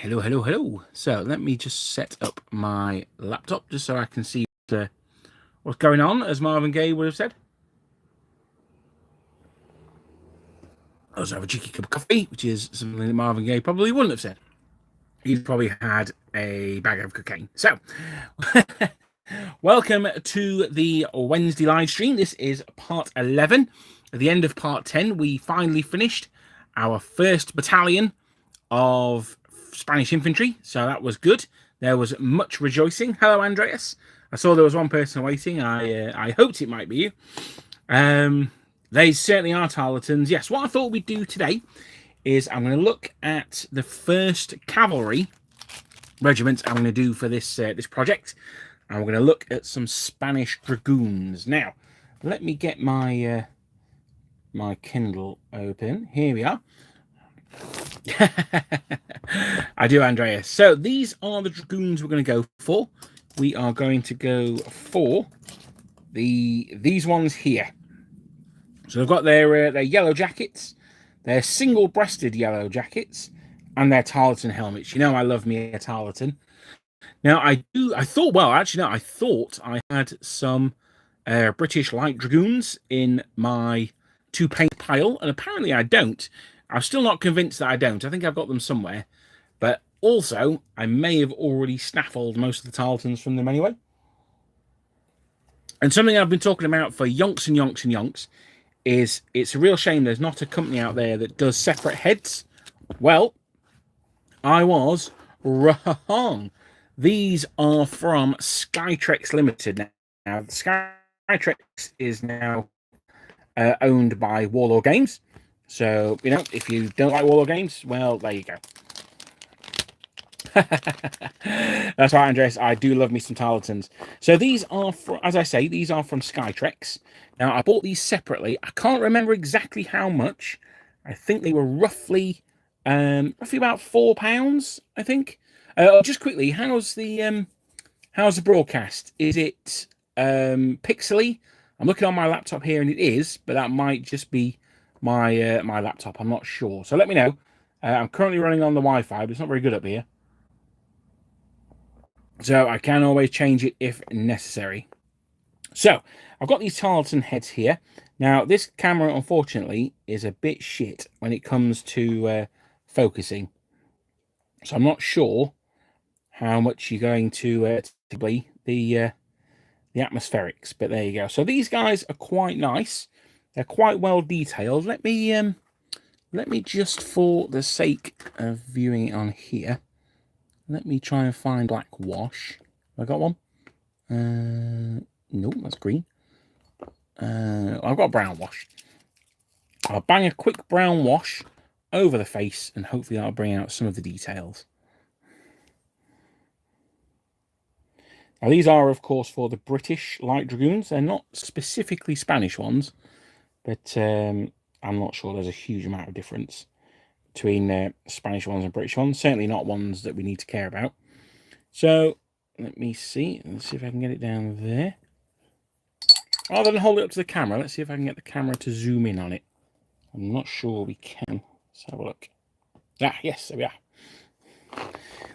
Hello, hello, hello. So let me just set up my laptop just so I can see what's going on, as Marvin Gaye would have said. I also have a cheeky cup of coffee, which is something that Marvin Gaye probably wouldn't have said. He'd probably had a bag of cocaine. So, welcome to the Wednesday live stream. This is part 11. At the end of part 10, we finally finished our first battalion of Spanish infantry, so that was good. There was much rejoicing. Hello, Andreas. I saw there was one person waiting. I hoped it might be you. They certainly are charlatans. Yes, what I thought we'd do today is I'm going to look at the first cavalry regiment I'm going to do for this this project. And we're going to look at some Spanish dragoons. Now, let me get my my Kindle open. Here we are. I do, Andreas. So these are the dragoons we're going to go for. We are going to go for these ones here. So they've got their yellow jackets, their single-breasted yellow jackets, and their tarleton helmets. You know, I love me a tarleton. Now I thought I had some British light dragoons in my to-paint pile, and apparently I don't. I'm still not convinced that I don't. I think I've got them somewhere. But also, I may have already snaffled most of the tarletons from them anyway. And something I've been talking about for yonks and yonks and yonks is it's a real shame there's not a company out there that does separate heads. Well, I was wrong. These are from Skytrex Limited now. Skytrex is now owned by Warlord Games. So, you know, if you don't like Warlord Games, well, there you go. That's right, Andres. I do love me some tarletons. So these are, as I say, these are from Skytrex. Now, I bought these separately. I can't remember exactly how much. I think they were roughly about £4, I think. Just quickly, how's the broadcast? Is it pixely? I'm looking on my laptop here, and it is, but that might just be my my laptop. I'm not sure. So let me know. I'm currently running on the Wi-Fi, but it's not very good up here. So I can always change it if necessary. So I've got these tarleton heads here. Now, this camera, unfortunately, is a bit shit when it comes to focusing. So I'm not sure how much you're going to be the atmospherics, but there you go. So these guys are quite nice. They're quite well detailed. Let me just, for the sake of viewing it on here, let me try and find black wash. Have I got one? No, that's green. I've got brown wash. I'll bang a quick brown wash over the face, and hopefully that'll bring out some of the details. Now, these are, of course, for the British Light Dragoons. They're not specifically Spanish ones, but I'm not sure there's a huge amount of difference between Spanish ones and British ones. Certainly not ones that we need to care about. So let me see. Let's see if I can get it down there. Rather than hold it up to the camera, let's see if I can get the camera to zoom in on it. I'm not sure we can. Let's have a look. Ah, yes, there we are.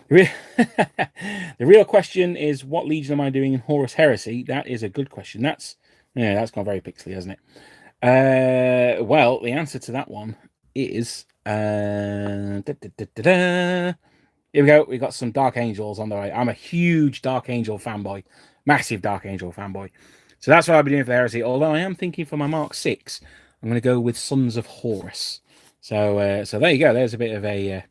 The real question is, what legion am I doing in Horus Heresy? That is a good question. That's gone very pixely, hasn't it? Well, the answer to that one is here we go. We've got some Dark Angels on the way. I'm a huge Dark Angel fanboy, massive Dark Angel fanboy. So that's what I'll be doing for the Heresy. Although I am thinking for my Mark 6, I'm going to go with Sons of Horus. So there you go. There's a bit of a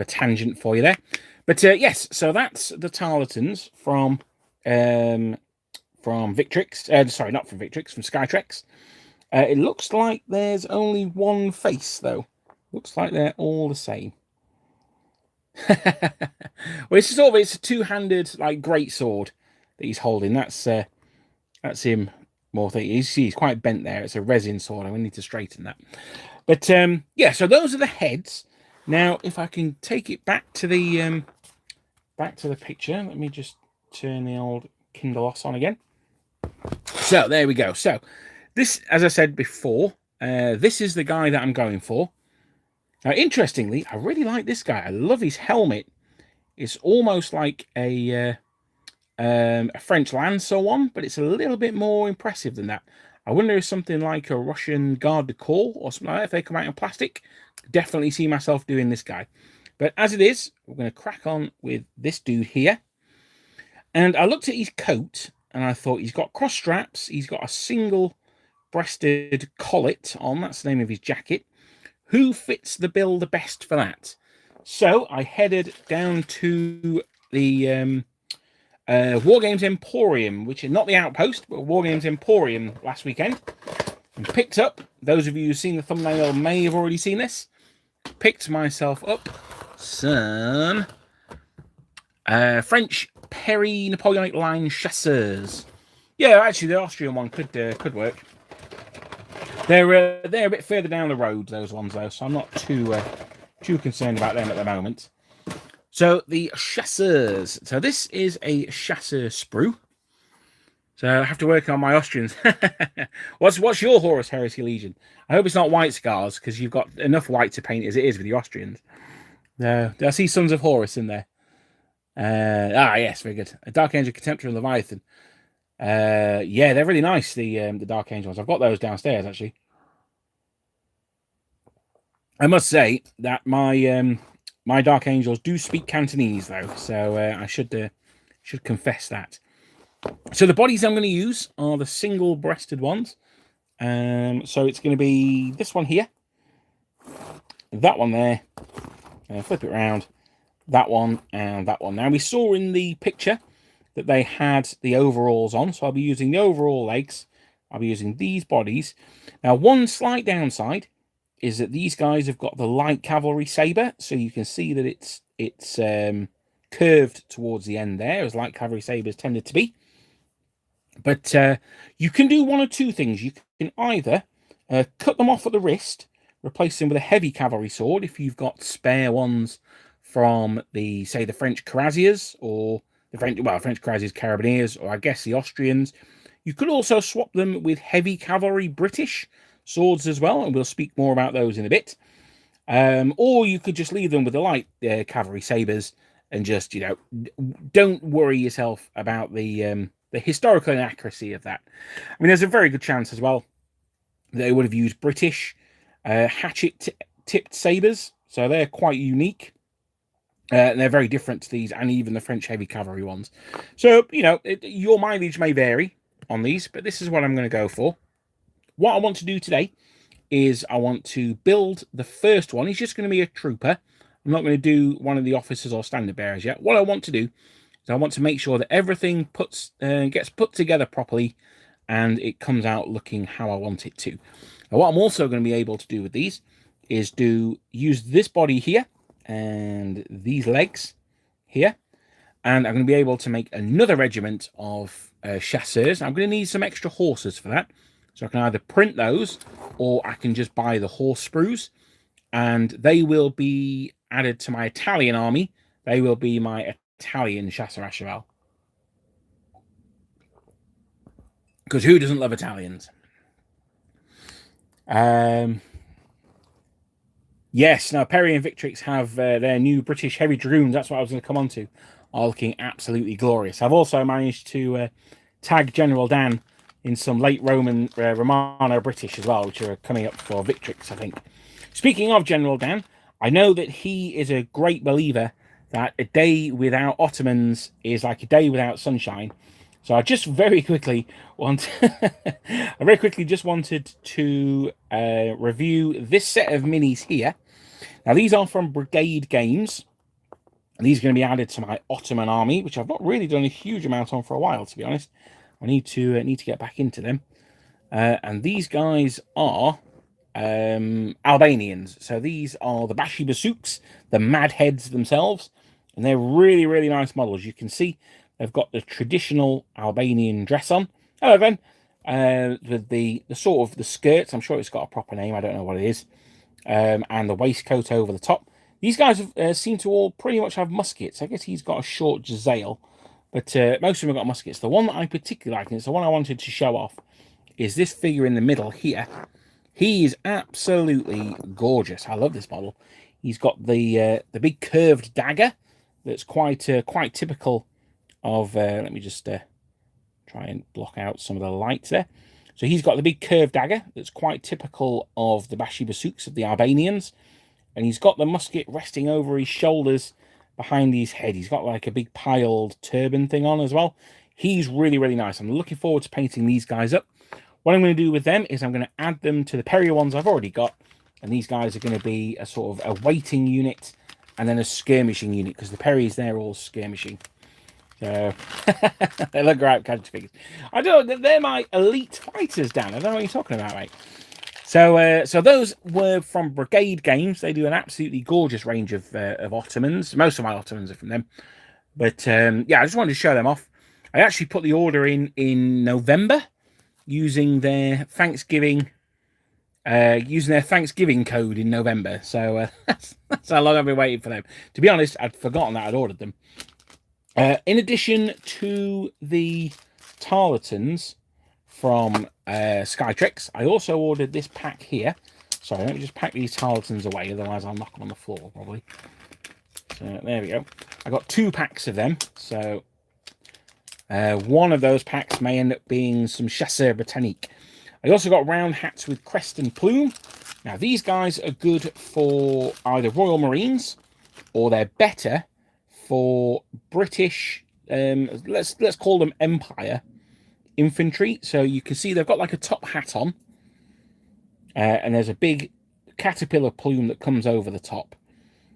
tangent for you there. But yes, so that's the tarletons from Victrix. Sorry, not from Victrix, from Skytrex. It looks like there's only one face, though. Looks like they're all the same. Well, it's a two-handed like great sword that he's holding. That's him more thing. He's quite bent there. It's a resin sword. I need to straighten that. But yeah, so those are the heads. Now, if I can take it back to the picture, let me just turn the old Kindle on again. So there we go. So this, as I said before, this is the guy that I'm going for. Now, interestingly, I really like this guy. I love his helmet. It's almost like a French Lancer one, but it's a little bit more impressive than that. I wonder if something like a Russian Garde du Corps or something like that, if they come out in plastic, definitely see myself doing this guy. But as it is, we're going to crack on with this dude here. And I looked at his coat and I thought he's got cross straps. He's got a single breasted collet on. That's the name of his jacket. Who fits the bill the best for that? So I headed down to the Wargames Emporium, which is not the Outpost, but Wargames Emporium last weekend, and picked up, those of you who've seen the thumbnail may have already seen this, picked myself up some French Perry Napoleonic line chasseurs. Yeah, actually the Austrian one could work. They're a bit further down the road, those ones though, so I'm not too concerned about them at the moment. So the chasseurs. So this is a chasseur sprue. So I have to work on my Austrians. What's your Horus Heresy Legion? I hope it's not white scars, because you've got enough white to paint as it is with your Austrians. Do I see Sons of Horus in there? Yes, very good. A Dark Angel, Contemptor, and Leviathan. Yeah, they're really nice, the Dark Angel ones. I've got those downstairs, actually. I must say that my my Dark Angels do speak Cantonese, though, so I should confess that. So the bodies I'm going to use are the single-breasted ones. So it's going to be this one here, that one there, flip it around, that one, and that one. Now, we saw in the picture that they had the overalls on, so I'll be using the overall legs. I'll be using these bodies. Now, one slight downside is that these guys have got the light cavalry saber, so you can see that it's curved towards the end there, as light cavalry sabers tended to be. But you can do one or two things. You can either cut them off at the wrist, replace them with a heavy cavalry sword if you've got spare ones from the French cuirassiers, or the French cuirassiers, carabiniers, or I guess the Austrians. You could also swap them with heavy cavalry British swords as well, and we'll speak more about those in a bit. Or you could just leave them with the light cavalry sabers and just, don't worry yourself about the historical inaccuracy of that. I mean, there's a very good chance as well that they would have used British hatchet-tipped sabers, so they're quite unique. And they're very different to these, and even the French heavy cavalry ones. So, your mileage may vary on these, but this is what I'm going to go for. What I want to do today is I want to build the first one. He's just going to be a trooper. I'm not going to do one of the officers or standard bearers yet. What I want to do is I want to make sure that everything gets put together properly and it comes out looking how I want it to. Now, what I'm also going to be able to do with these is use this body here and these legs here. And I'm going to be able to make another regiment of chasseurs. I'm going to need some extra horses for that. So I can either print those, or I can just buy the horse sprues, and they will be added to my Italian army. They will be my Italian chasseur à cheval. Because who doesn't love Italians? Yes, now Perry and Victrix have their new British heavy dragoons. That's what I was going to come on to. Are looking absolutely glorious. I've also managed to tag General Dan in some late Romano British as well, which are coming up for Victrix, I think. Speaking of General Dan, I know that he is a great believer that a day without Ottomans is like a day without sunshine. So I just very quickly wanted to review this set of minis here. Now, these are from Brigade Games. These are going to be added to my Ottoman army, which I've not really done a huge amount on for a while, to be honest. I need to get back into them. And these guys are Albanians. So these are the Bashi Basouks, the Mad Heads themselves. And they're really, really nice models. You can see they've got the traditional Albanian dress on. Hello, then. With the sort of the skirts. I'm sure it's got a proper name. I don't know what it is. And the waistcoat over the top. These guys seem to all pretty much have muskets. I guess he's got a short Giselle. But most of them have got muskets. The one that I particularly like, and it's the one I wanted to show off, is this figure in the middle here. He is absolutely gorgeous. I love this model. He's got the big curved dagger that's quite typical of. Let me just try and block out some of the lights there. So he's got the big curved dagger that's quite typical of the Bashi Basouks of the Albanians. And he's got the musket resting over his shoulders behind his head. He's got like a big piled turban thing on as well. He's really, really nice. I'm looking forward to painting these guys up. What I'm going to do with them is I'm going to add them to the Perrier ones I've already got. And these guys are going to be a sort of a waiting unit and then a skirmishing unit, because the Perriers, they're all skirmishing. So they look great, catch figures. I don't know, they're my elite fighters, Dan. I don't know what you're talking about, mate. So those were from Brigade Games. They do an absolutely gorgeous range of Ottomans. Most of my Ottomans are from them. But yeah, I just wanted to show them off. I actually put the order in November using their Thanksgiving code in November. So that's how long I've been waiting for them. To be honest, I'd forgotten that I'd ordered them. In addition to the Tarletons from Skytrix, I also ordered this pack here. Sorry, let me just pack these Tarletons away, otherwise I'll knock them on the floor probably. So there we go. I got 2 packs of them. So one of those packs may end up being some Chasseur Britannique. I also got round hats with crest and plume. Now these guys are good for either Royal Marines, or they're better for British, let's call them Empire infantry. So you can see they've got like a top hat on, and there's a big caterpillar plume that comes over the top.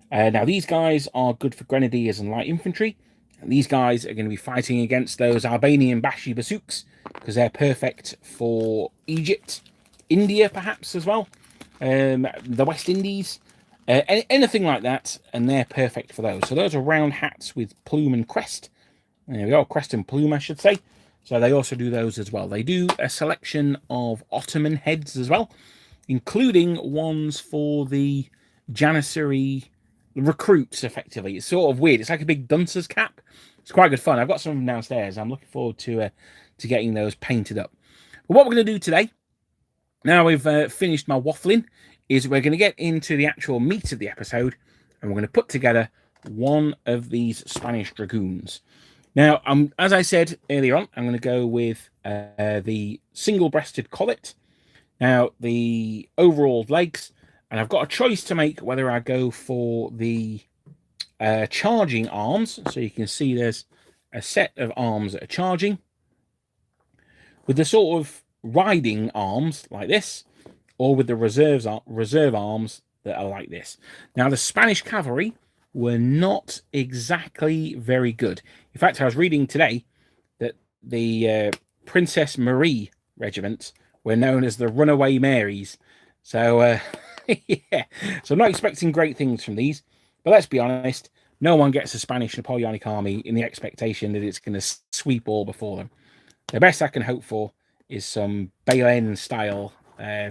Now these guys are good for grenadiers and light infantry, and these guys are going to be fighting against those Albanian Bashi Basouks, because they're perfect for Egypt, India perhaps as well, the West Indies, anything like that, and they're perfect for those. So those are round hats with plume and crest. There we go, crest and plume, I should say. So they also do those as well. They do a selection of Ottoman heads as well, including ones for the Janissary recruits, effectively. It's sort of weird. It's like a big duncer's cap. It's quite good fun. I've got some of them downstairs. I'm looking forward to getting those painted up. But what we're going to do today, now we've finished my waffling, is we're going to get into the actual meat of the episode, and we're going to put together one of these Spanish Dragoons. Now, as I said earlier on, I'm going to go with the single-breasted collet. Now, the overall legs, and I've got a choice to make whether I go for the charging arms. So you can see there's a set of arms that are charging, with the sort of riding arms like this, or with the reserve arms that are like this. Now, the Spanish cavalry were not exactly very good. In fact, I was reading today that the Princess Marie regiment were known as the Runaway Marys. So, yeah. So I'm not expecting great things from these. But let's be honest, no one gets a Spanish Napoleonic army in the expectation that it's going to sweep all before them. The best I can hope for is some Belen-style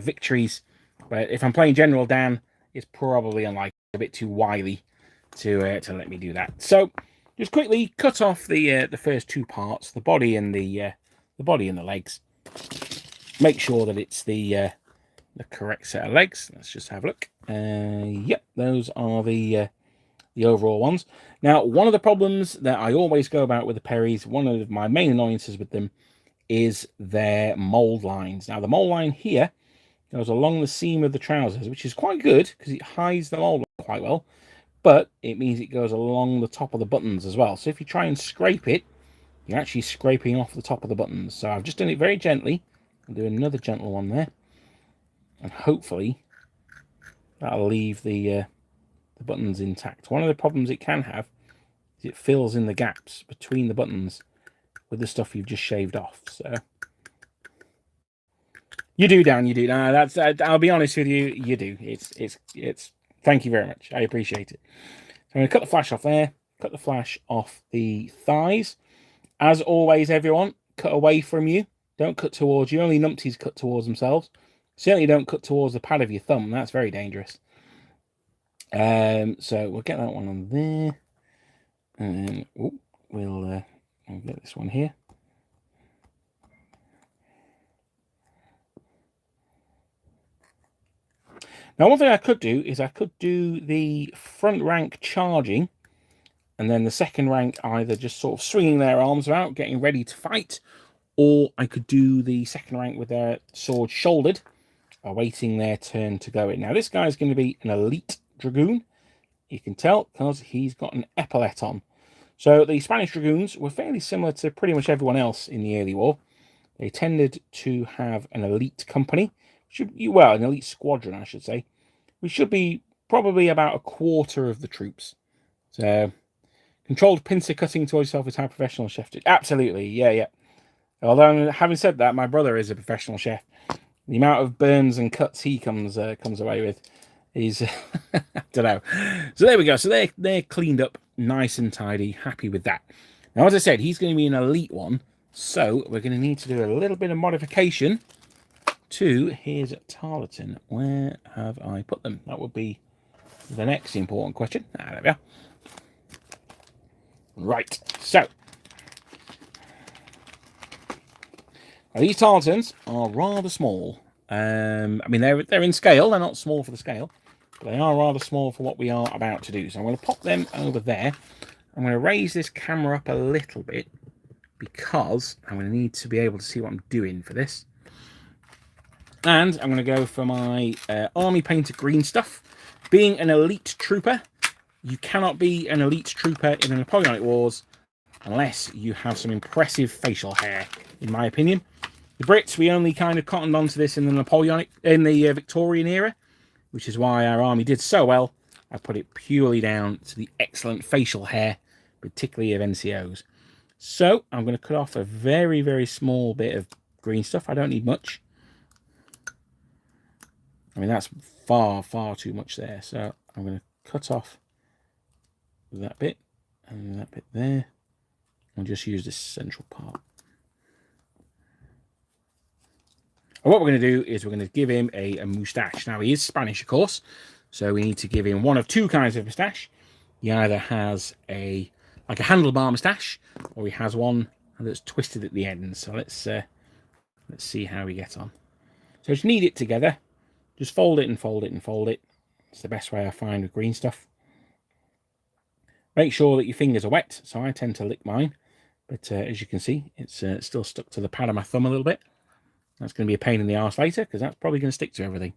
victories. But if I'm playing General Dan, it's probably unlikely, a bit too wily to let me do that. So just quickly cut off the first 2 parts, the body and the legs. Make sure that it's the correct set of legs. Let's just have a look. Yep, those are the overall ones. Now, one of the problems that I always go about with the Perrys, one of my main annoyances with them, is their mold lines. Now, the mold line here goes along the seam of the trousers, which is quite good because it hides the mold quite well, but it means it goes along the top of the buttons as well. So if you try and scrape it, you're actually scraping off the top of the buttons. So I've just done it very gently. I'll do another gentle one there, and hopefully that'll leave the buttons intact. One of the problems it can have is it fills in the gaps between the buttons with the stuff you've just shaved off. So you do, Dan. You do. No, that's. I'll be honest with you. You do. It's. Thank you very much. I appreciate it. So I'm going to cut the flash off there. Cut the flash off the thighs. As always, everyone, cut away from you. Don't cut towards you. Only numpties cut towards themselves. Certainly don't cut towards the pad of your thumb. That's very dangerous. So we'll get that one on there, and then we'll get this one here. Now, one thing I could do is I could do the front rank charging and then the second rank either just sort of swinging their arms about, getting ready to fight, or I could do the second rank with their sword shouldered, awaiting their turn to go in. Now, this guy's going to be an elite dragoon. You can tell because he's got an epaulet on. So the Spanish dragoons were fairly similar to pretty much everyone else in the early war. They tended to have an elite company, well, an elite squadron, I should say, which should be probably about a quarter of the troops. So, controlled pincer cutting to yourself is how professional chef did. Absolutely, yeah. Although, having said that, my brother is a professional chef. The amount of burns and cuts he comes away with is, I don't know. So there we go. So they're cleaned up, nice and tidy, happy with that. Now, as I said, he's going to be an elite one, so we're going to need to do a little bit of modification to his tarleton. Where have I put them? That would be the next important question. There we are. Right, so these tarletons are rather small. I mean, they're in scale. They're not small for the scale, but they are rather small for what we are about to do. So I'm going to pop them over there. I'm going to raise this camera up a little bit because I'm going to need to be able to see what I'm doing for this. And I'm going to go for my army painted green stuff. Being an elite trooper, you cannot be an elite trooper in the Napoleonic Wars unless you have some impressive facial hair, in my opinion. The Brits, we only kind of cottoned onto this in the Victorian era, which is why our army did so well. I put it purely down to the excellent facial hair, particularly of NCOs. So I'm going to cut off a very, very small bit of green stuff. I don't need much. I mean, that's far, far too much there. So I'm going to cut off that bit and that bit there. And just use this central part. And what we're going to do is we're going to give him a moustache. Now, he is Spanish, of course, so we need to give him one of two kinds of moustache. He either has like a handlebar moustache, or he has one that's twisted at the end. So let's see how we get on. So just knead it together. Just fold it and fold it and fold it. It's the best way I find with green stuff. Make sure that your fingers are wet. So I tend to lick mine, but as you can see, it's still stuck to the pad of my thumb a little bit. That's going to be a pain in the arse later, because that's probably going to stick to everything.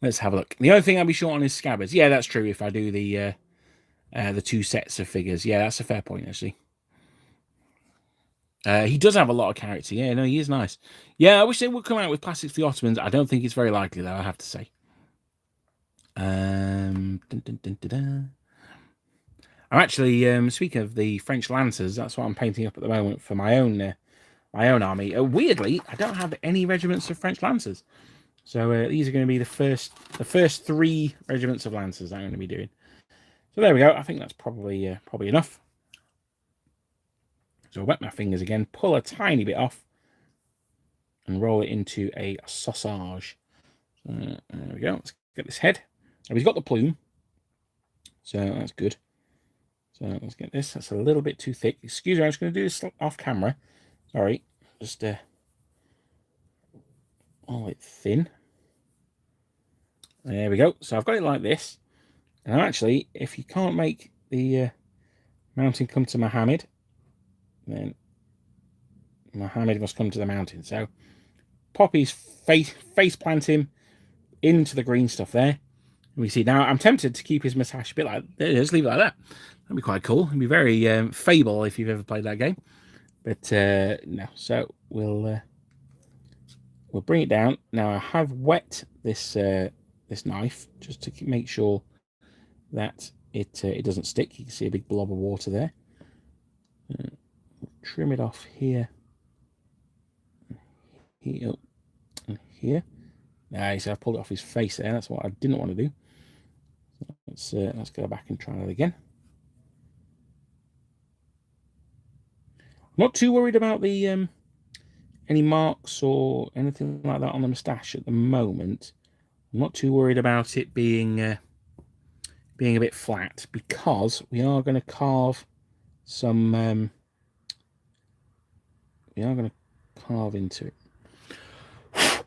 Let's have a look. The only thing I'll be short on is scabbards. Yeah, that's true. If I do the two sets of figures. Yeah, that's a fair point, actually. He does have a lot of character. Yeah, no, he is nice. Yeah, I wish they would come out with classics for the Ottomans. I don't think it's very likely, though, I have to say. I'm actually, speaking of the French Lancers, that's what I'm painting up at the moment for my own army. Weirdly, I don't have any regiments of French Lancers. So these are going to be the first 3 regiments of Lancers I'm going to be doing. So there we go. I think that's probably enough. So I'll wet my fingers again, pull a tiny bit off, and roll it into a sausage. There we go. Let's get this head. Now he's got the plume, so that's good. So let's get this. That's a little bit too thick. Excuse me, I'm just going to do this off camera. Sorry, just all it thin. There we go. So I've got it like this. And actually, if you can't make the mountain come to Muhammad, then Muhammad must come to the mountain. So pop his face plant him into the green stuff there. And we see now, I'm tempted to keep his moustache a bit like, just leave it like that. That'd be quite cool. It'd be very Fable if you've ever played that game. But no, so we'll bring it down. Now I have wet this this knife just to make sure that it doesn't stick. You can see a big blob of water there. Trim it off here, here, and here. Now you see I've pulled it off his face there. That's what I didn't want to do. So let's go back and try that again. Not too worried about the any marks or anything like that on the moustache at the moment. I'm not too worried about it being a bit flat, because we are going to carve some. We are going to carve into it. I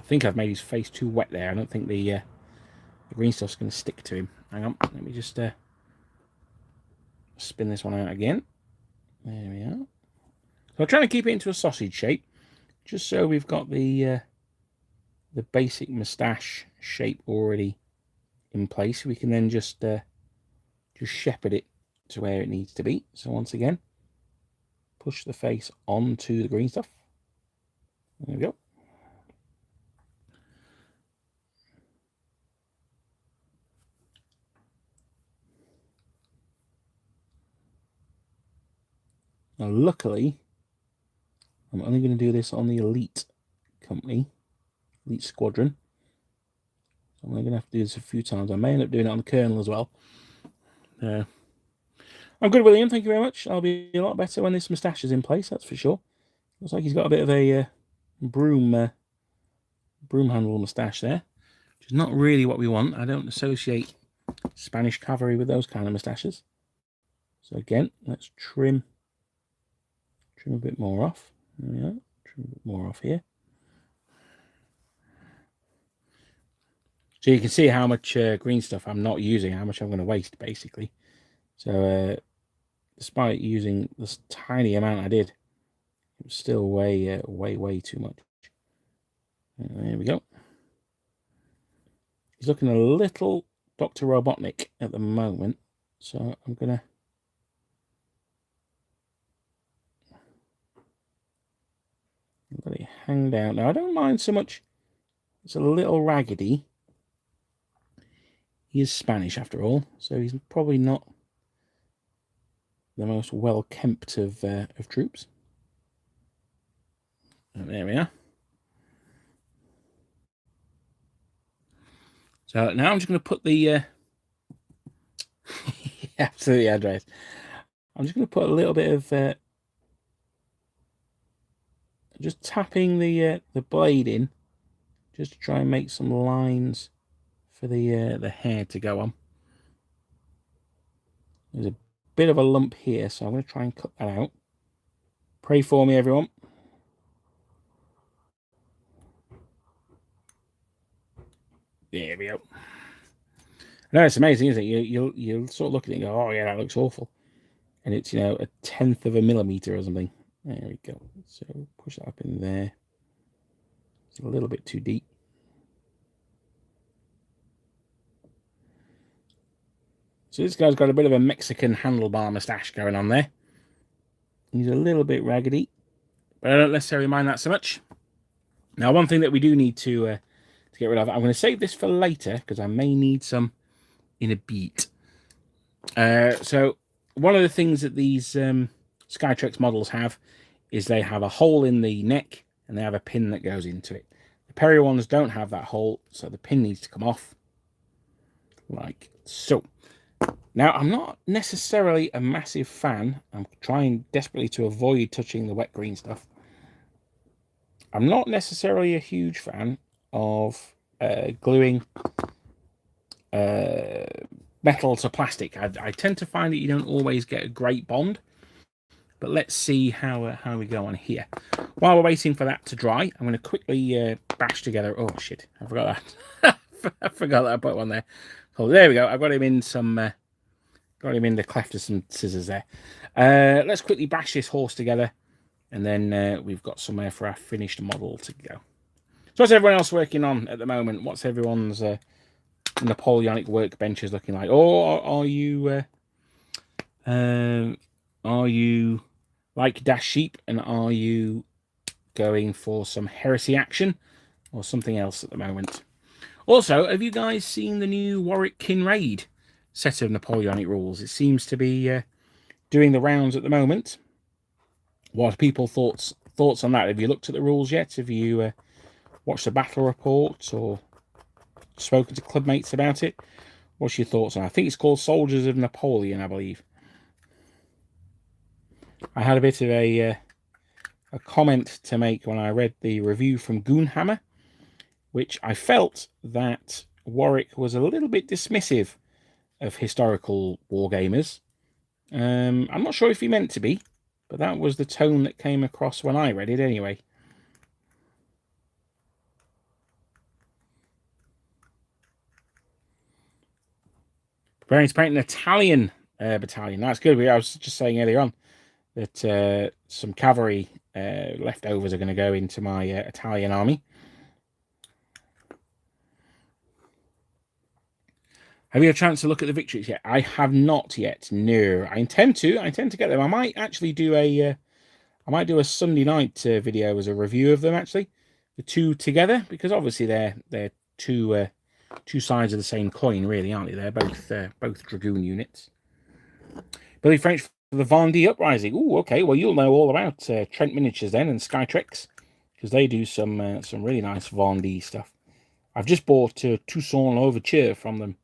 think I've made his face too wet there. I don't think the green stuff's going to stick to him. Hang on, let me just spin this one out again. There we are. So I'm trying to keep it into a sausage shape, just so we've got the basic moustache shape already in place. We can then just shepherd it to where it needs to be. So once again, push the face onto the green stuff. There we go. Now, luckily, I'm only going to do this on the Elite company, Elite Squadron. So I'm only going to have to do this a few times. I may end up doing it on the Colonel as well. I'm good, William. Thank you very much. I'll be a lot better when this moustache is in place, that's for sure. Looks like he's got a bit of a broom handle moustache there, which is not really what we want. I don't associate Spanish cavalry with those kind of moustaches. So again, let's trim a bit more off. There we are. Trim a bit more off here. So you can see how much green stuff I'm not using, how much I'm going to waste, basically. So despite using this tiny amount I did, it was still way too much. There we go. He's looking a little Dr. Robotnik at the moment, so I'm going to let it hang down. Now, I don't mind so much. It's a little raggedy. He is Spanish after all, so he's probably not the most well-kempt of troops. And there we are. So now I'm just going to put the... Absolutely, Andres. I'm just going to put a little bit of... just tapping the blade in, just to try and make some lines for the hair to go on. There's a bit of a lump here, so I'm going to try and cut that out. Pray for me, everyone. There we go. I know it's amazing, isn't it? You'll sort of look at it and go, oh yeah, that looks awful. And it's, you know, 1/10 of a millimeter or something. There we go. So push that up in there. It's a little bit too deep. So this guy's got a bit of a Mexican handlebar moustache going on there. He's a little bit raggedy, but I don't necessarily mind that so much. Now, one thing that we do need to get rid of, I'm going to save this for later because I may need some in a beat. So one of the things that these Skytrex models have is they have a hole in the neck and they have a pin that goes into it. The Perry ones don't have that hole, so the pin needs to come off like so. Now, I'm not necessarily a massive fan. I'm trying desperately to avoid touching the wet green stuff. I'm not necessarily a huge fan of gluing metal to plastic. I tend to find that you don't always get a great bond. But let's see how we go on here. While we're waiting for that to dry, I'm going to quickly bash together... Oh, shit. I forgot that. I forgot that I put one there. So there we go. I've got him in some... got him in the cleft of some scissors there. Let's quickly bash this horse together. And then we've got somewhere for our finished model to go. So what's everyone else working on at the moment? What's everyone's Napoleonic workbenches looking like? Or are you like Dash Sheep and are you going for some heresy action or something else at the moment? Also, have you guys seen the new Warwick Kinraid set of Napoleonic rules? It seems to be doing the rounds at the moment. What are people's thoughts on that? Have you looked at the rules yet? Have you watched the battle reports or spoken to clubmates about it? What's your thoughts on it? I think it's called Soldiers of Napoleon, I believe. I had a bit of a comment to make when I read the review from Goonhammer, which I felt that Warwick was a little bit dismissive of historical wargamers. I'm not sure if he meant to be, but that was the tone that came across when I read it anyway. Preparing to paint an Italian battalion. That's good. I was just saying earlier on that some cavalry leftovers are going to go into my Italian army. Have you had a chance to look at the victories yet? I have not yet. No, I intend to. I intend to get them. I might actually do a Sunday night video as a review of them. Actually, the two together, because obviously they're two sides of the same coin, really, aren't they? They're both dragoon units. Billy French for the Vendée Uprising. Oh, okay. Well, you'll know all about Trent Miniatures then and Skytrix, because they do some really nice Vendée stuff. I've just bought Toussaint Louverture from them.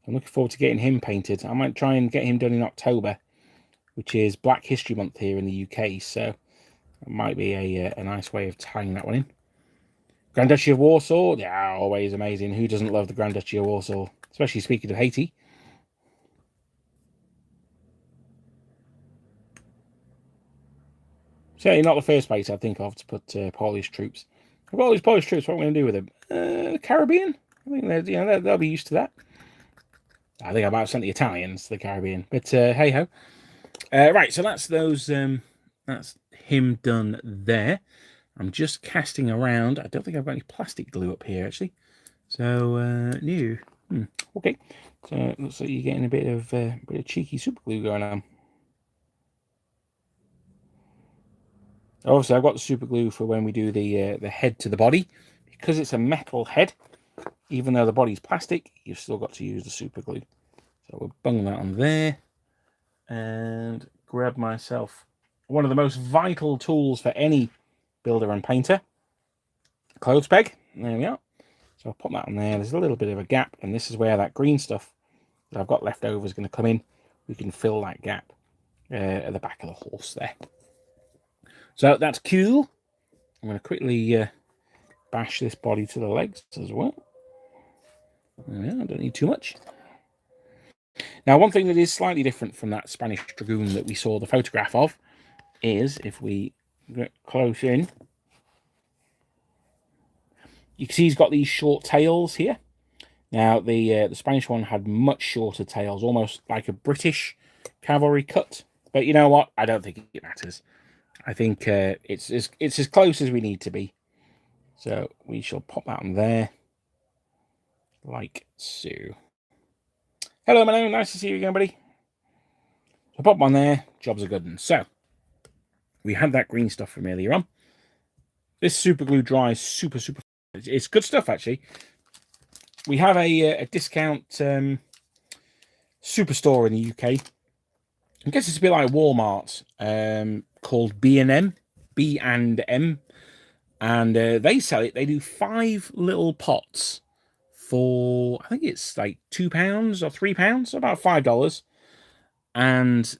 I'm looking forward to getting him painted. I might try and get him done in October, which is Black History Month here in the UK. So it might be a nice way of tying that one in. Grand Duchy of Warsaw. Yeah, always amazing. Who doesn't love the Grand Duchy of Warsaw? Especially speaking of Haiti. Certainly not the first place I'd think of to put Polish troops. I've got all these Polish troops. What am I going to do with them? The Caribbean? I think they'll be used to that. I think I might have sent the Italians to the Caribbean, but hey ho. Right, so that's those. That's him done there. I'm just casting around. I don't think I've got any plastic glue up here actually. So new. Okay. So it looks like you're getting a bit of cheeky super glue going on. Obviously, I've got the super glue for when we do the head to the body, because it's a metal head. Even though the body's plastic, you've still got to use the super glue. So we'll bung that on there and grab myself one of the most vital tools for any builder and painter, clothes peg. There we are. So I'll put that on there. There's a little bit of a gap, and this is where that green stuff that I've got left over is going to come in. We can fill that gap at the back of the horse there. So that's cool. I'm going to quickly bash this body to the legs as well. Yeah, I don't need too much. Now, one thing that is slightly different from that Spanish dragoon that we saw the photograph of is, if we get close in, you can see he's got these short tails here. Now, the Spanish one had much shorter tails, almost like a British cavalry cut. But you know what? I don't think it matters. I think it's as close as we need to be. So we shall pop that on there, like so. Hello, Mano. Nice to see you again, buddy. So pop on there. Jobs are good. And so we had that green stuff from earlier on. This super glue dries super. It's good stuff, actually. We have a discount superstore in the UK. I guess it's a bit like Walmart, called B&M, B&M, and they sell it. They do 5 little pots for, I think it's like £2 or £3, about $5. And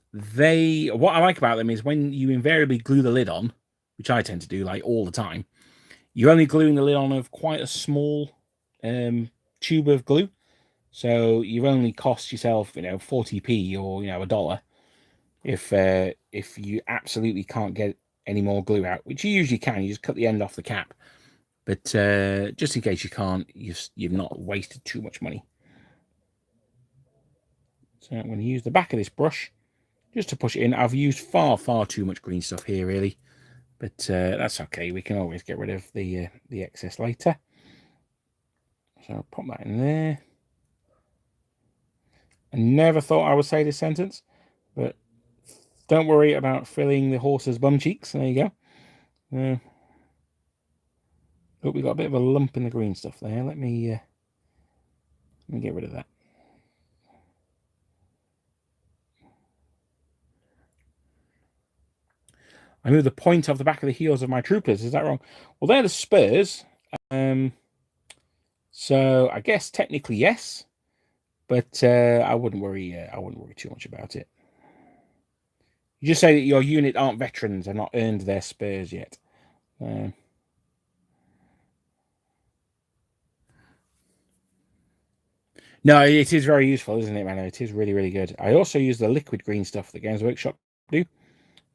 what I like about them is when you invariably glue the lid on, which I tend to do like all the time, you're only gluing the lid on of quite a small tube of glue. So you've only cost yourself, 40p or, $1. If you absolutely can't get any more glue out, which you usually can, you just cut the end off the cap. But just in case you can't, you've not wasted too much money. So I'm going to use the back of this brush just to push it in. I've used far too much green stuff here, really. But that's okay. We can always get rid of the excess later. So I'll pop that in there. I never thought I would say this sentence, but don't worry about filling the horse's bum cheeks. There you go. Oh, we got a bit of a lump in the green stuff there. Let me get rid of that. I moved the point of the back of the heels of my troopers. Is that wrong? Well, they're the spurs. So I guess technically yes, but I wouldn't worry. I wouldn't worry too much about it. You just say that your unit aren't veterans and not earned their spurs yet. No, it is very useful, isn't it, man? It is really good. I also use the liquid green stuff that Games Workshop do,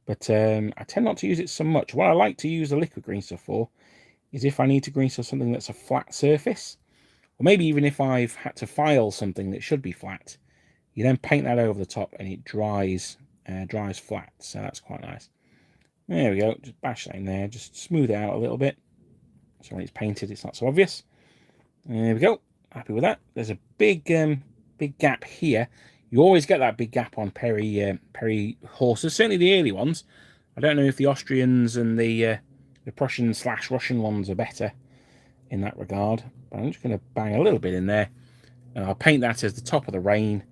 but I tend not to use it so much. What I like to use the liquid green stuff for is if I need to green stuff something that's a flat surface, or maybe even if I've had to file something that should be flat. You then paint that over the top, and it dries flat. So that's quite nice. There we go. Just bash that in there. Just smooth it out a little bit, so when it's painted, it's not so obvious. There we go. Happy with that. There's a big gap here. You always get that big gap on Perry horses. Certainly the early ones. I don't know if the Austrians and the Prussian/Russian ones are better in that regard. But I'm just going to bang a little bit in there, and I'll paint that as the top of the rein,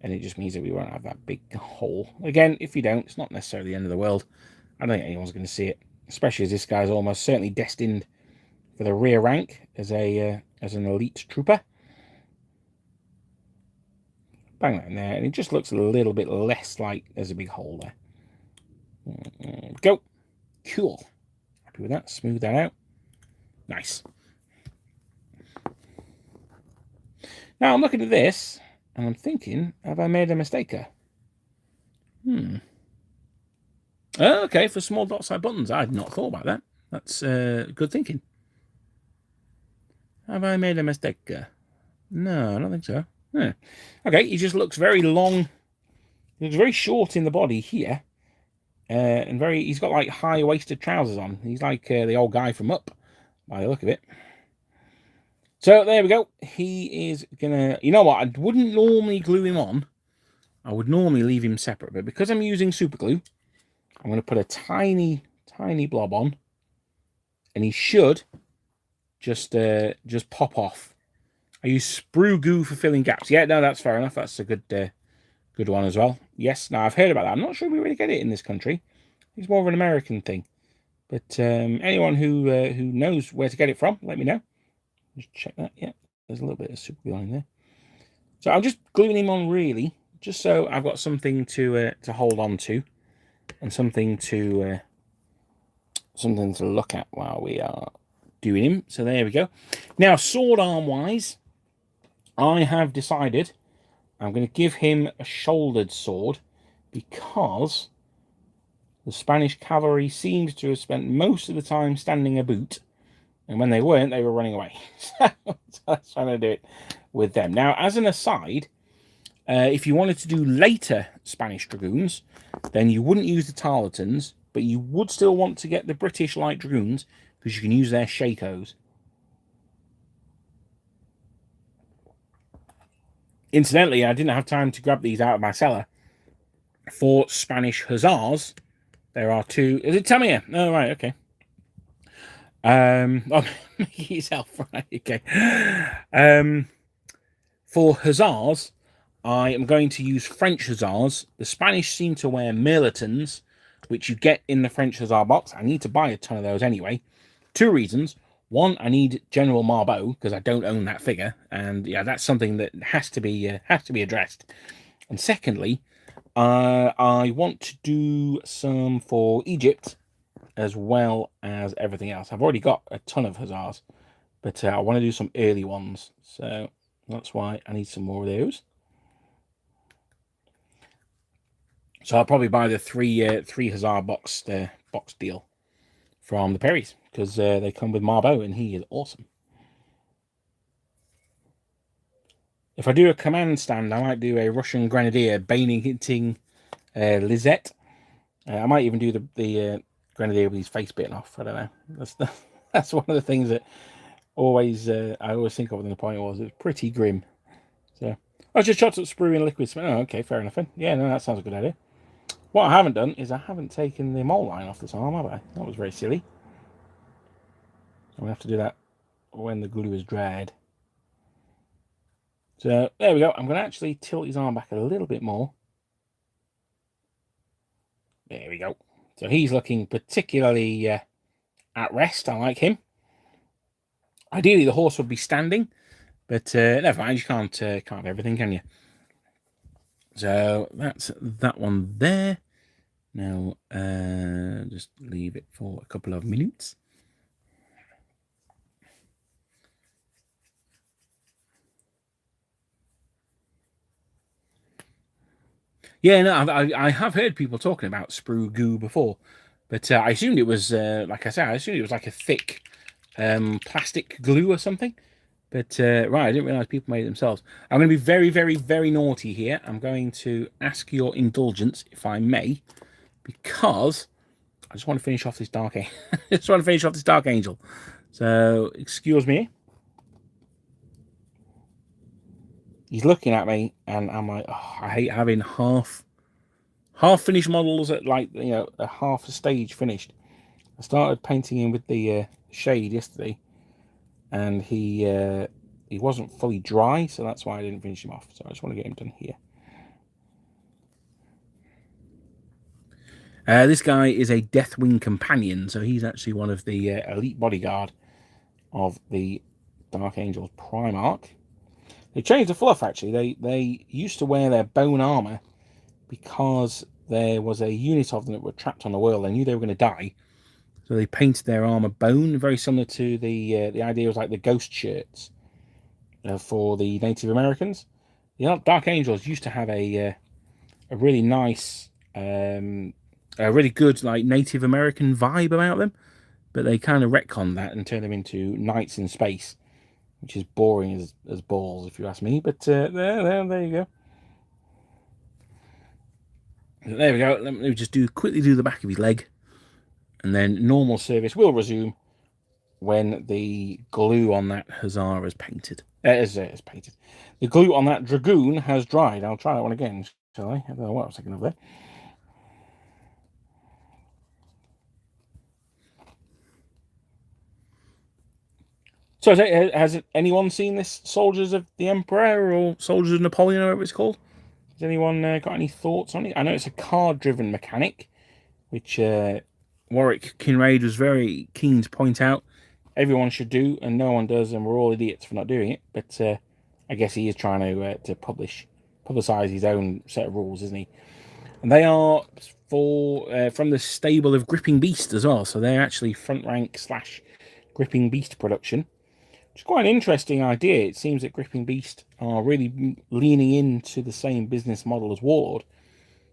and it just means that we won't have that big hole. Again, if you don't, it's not necessarily the end of the world. I don't think anyone's going to see it, especially as this guy's almost certainly destined for the rear rank as an elite trooper. Bang that in there, and it just looks a little bit less like there's a big hole there. There we go. Cool. Happy with that. Smooth that out. Nice. Now I'm looking at this, and I'm thinking, have I made a mistake here? Oh, okay, for small dot side buttons. I had not thought about that. That's good thinking. Have I made a mistake? No, I don't think so. Yeah. Okay, he just looks very long. He looks very short in the body here. And he's got like high-waisted trousers on. He's like the old guy from Up, by the look of it. So there we go. He is gonna, you know what, I wouldn't normally glue him on. I would normally leave him separate, but because I'm using super glue, I'm going to put a tiny blob on, and he should just pop off. I use sprue goo for filling gaps. Yeah, no, that's fair enough. That's a good one as well. Yes, now I've heard about that. I'm not sure we really get it in this country. It's more of an American thing. But anyone who knows where to get it from, let me know. Just check that. Yeah, there's a little bit of super glue on in there. So I'm just gluing him on really, just so I've got something to hold on to, and something to look at while we are doing him. So there we go. Now, sword arm wise, I have decided I'm going to give him a shouldered sword, because the Spanish cavalry seems to have spent most of the time standing a boot, and when they weren't, they were running away. So that's trying to do it with them. Now, as an aside, if you wanted to do later Spanish Dragoons, then you wouldn't use the Tarletons, but you would still want to get the British Light Dragoons, because you can use their Shakos. Incidentally, I didn't have time to grab these out of my cellar. For Spanish Hussars, there are two. Is it Tamiya? Oh, right, okay. Oh, yourself, right, okay. For Hussars, I am going to use French Hussars. The Spanish seem to wear Militons, which you get in the French Hussar box. I need to buy a ton of those anyway. Two reasons. One, I need General Marbeau, because I don't own that figure, and yeah, that's something that has to be addressed. And secondly, I want to do some for Egypt as well as everything else. I've already got a ton of Hussars, but I want to do some early ones, so that's why I need some more of those. So I'll probably buy the three Hussar box deal from the Perrys, because they come with Marbeau, and he is awesome. If I do a command stand, I might do a Russian Grenadier baning hitting Lizette. I might even do the Grenadier with his face bitten off. I don't know. That's one of the things that I always think of with the Napoleonic Wars. It's pretty grim. So I just chopped up sprue in liquid cement. Oh, okay, fair enough then. Yeah, no, that sounds a good idea. What I haven't done is I haven't taken the mole line off this arm, have I? That was very silly. I'm going to have to do that when the glue is dried. So there we go. I'm going to actually tilt his arm back a little bit more. There we go. So he's looking particularly at rest. I like him. Ideally, the horse would be standing, but never mind. You can't have everything, can you? So that's that one there. Now, just leave it for a couple of minutes. Yeah, no, I have heard people talking about sprue goo before, but I assumed it was, like I said, I assumed it was like a thick plastic glue or something. But right, I didn't realize people made it themselves. I'm going to be very, very, very naughty here. I'm going to ask your indulgence, if I may, because I just want to finish off this dark. I just want to finish off this dark angel. So excuse me. He's looking at me, and I'm like, oh, I hate having half finished models at, like, you know, a half a stage finished. I started painting him with the shade yesterday, and he wasn't fully dry, so that's why I didn't finish him off. So I just want to get him done here. This guy is a Deathwing companion, so he's actually one of the elite bodyguard of the Dark Angels Primarch. They changed the fluff, actually. They used to wear their bone armor because there was a unit of them that were trapped on the world. They knew they were going to die, so they painted their armor bone, very similar to the idea was like the ghost shirts for the Native Americans. The Dark Angels used to have a really nice, a really good, like, Native American vibe about them, but they kind of retconned that and turned them into knights in space, which is boring as balls, if you ask me. But there you go. There we go. Let me just quickly do the back of his leg, and then normal service will resume when the glue on that hussar is painted. Is painted. The glue on that dragoon has dried. I'll try that one again, shall I? I don't know what I was thinking of there. So has anyone seen this Soldiers of the Emperor or Soldiers of Napoleon, or whatever it's called? Has anyone got any thoughts on it? I know it's a card-driven mechanic, which Warwick Kinraid was very keen to point out everyone should do, and no one does, and we're all idiots for not doing it. But I guess he is trying to publicize his own set of rules, isn't he? And they are from the stable of Gripping Beast as well, so they're actually front rank / Gripping Beast production. It's quite an interesting idea. It seems that Gripping Beast are really leaning into the same business model as Warlord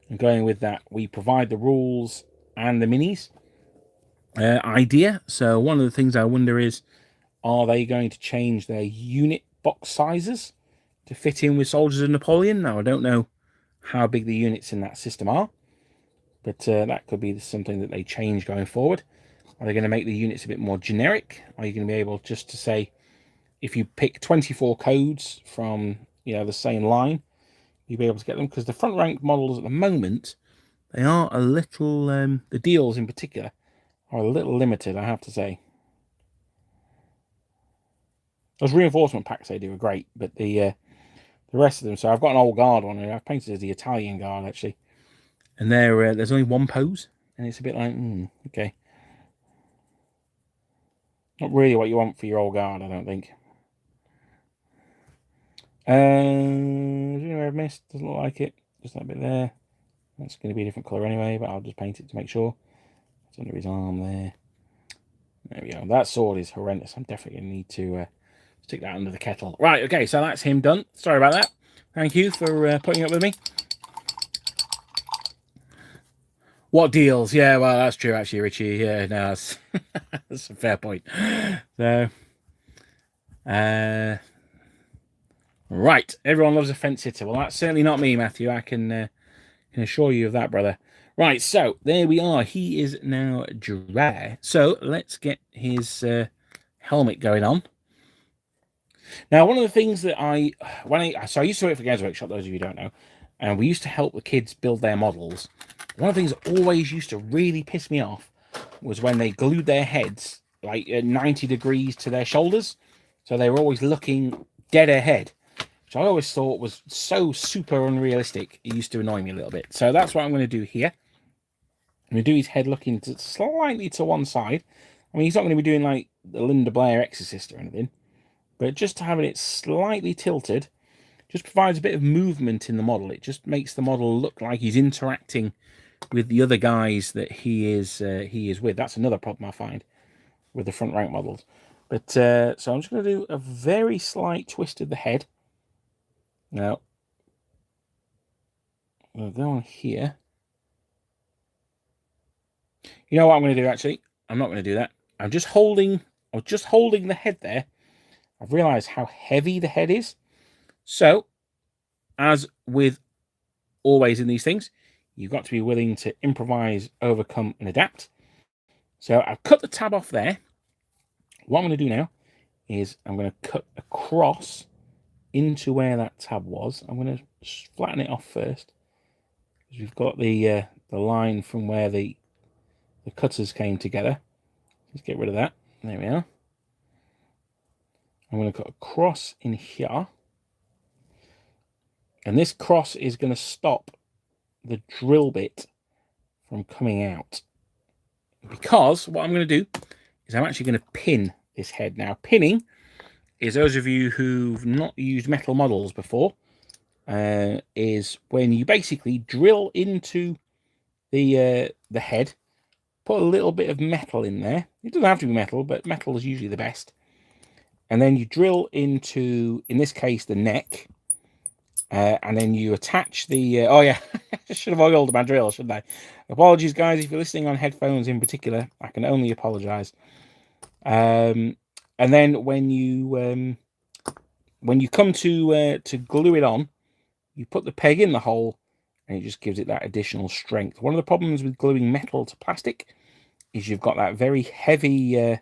and going with that we provide the rules and the minis idea. So one of the things I wonder is, are they going to change their unit box sizes to fit in with Soldiers of Napoleon? Now, I don't know how big the units in that system are, but that could be something that they change going forward. Are they going to make the units a bit more generic? Are you going to be able just to say, if you pick 24 codes from, you know, the same line, you'll be able to get them? Because the front rank models at the moment, they are a little, the deals in particular, are a little limited, I have to say. Those reinforcement packs they do are great, but the rest of them, so I've got an old guard one, and I've painted as the Italian guard, actually. And there's only one pose, and it's a bit like, okay. Not really what you want for your old guard, I don't think. I've missed? Doesn't look like it. Just that bit there. That's going to be a different colour anyway, but I'll just paint it to make sure. It's under his arm there. There we go. That sword is horrendous. I'm definitely going to need to stick that under the kettle. Right, okay, so that's him done. Sorry about that. Thank you for putting up with me. What deals? Yeah, well, that's true, actually, Richie. Yeah, no, that's, that's a fair point. So, right, everyone loves a fence hitter. Well, that's certainly not me, Matthew. I can assure you of that, brother. Right, so there we are. He is now dry. So let's get his helmet going on. Now, one of the things that I used to work for Games Workshop, those of you who don't know, and we used to help the kids build their models. One of the things that always used to really piss me off was when they glued their heads like 90 degrees to their shoulders. So they were always looking dead ahead, which I always thought was so super unrealistic. It used to annoy me a little bit. So that's what I'm going to do here. I'm going to do his head looking slightly to one side. I mean, he's not going to be doing like the Linda Blair Exorcist or anything, but just having it slightly tilted just provides a bit of movement in the model. It just makes the model look like he's interacting with the other guys that he is with. That's another problem I find with the front rank models. But so I'm just going to do a very slight twist of the head. Now, we'll go on here. You know what I'm going to do, actually? I'm not going to do that. I was just holding the head there, I've realized how heavy the head is. So, as with always in these things, you've got to be willing to improvise, overcome, and adapt. So I've cut the tab off there. What I'm going to do now is I'm going to cut across into where that tab was. I'm going to flatten it off first, because we've got the line from where the cutters came together. Let's get rid of that. There we are. I'm going to cut across in here, and this cross is going to stop the drill bit from coming out, because what I'm going to do is I'm actually going to pin this head. Now, pinning is, those of you who've not used metal models before, is when you basically drill into the head, put a little bit of metal in there. It doesn't have to be metal, but metal is usually the best. And then you drill into, in this case, the neck, and then you attach the... oh yeah, I should have oiled my drill, shouldn't I? Apologies, guys, if you're listening on headphones in particular. I can only apologise. And then when you come to glue it on, you put the peg in the hole, and it just gives it that additional strength. One of the problems with gluing metal to plastic is you've got that very heavy,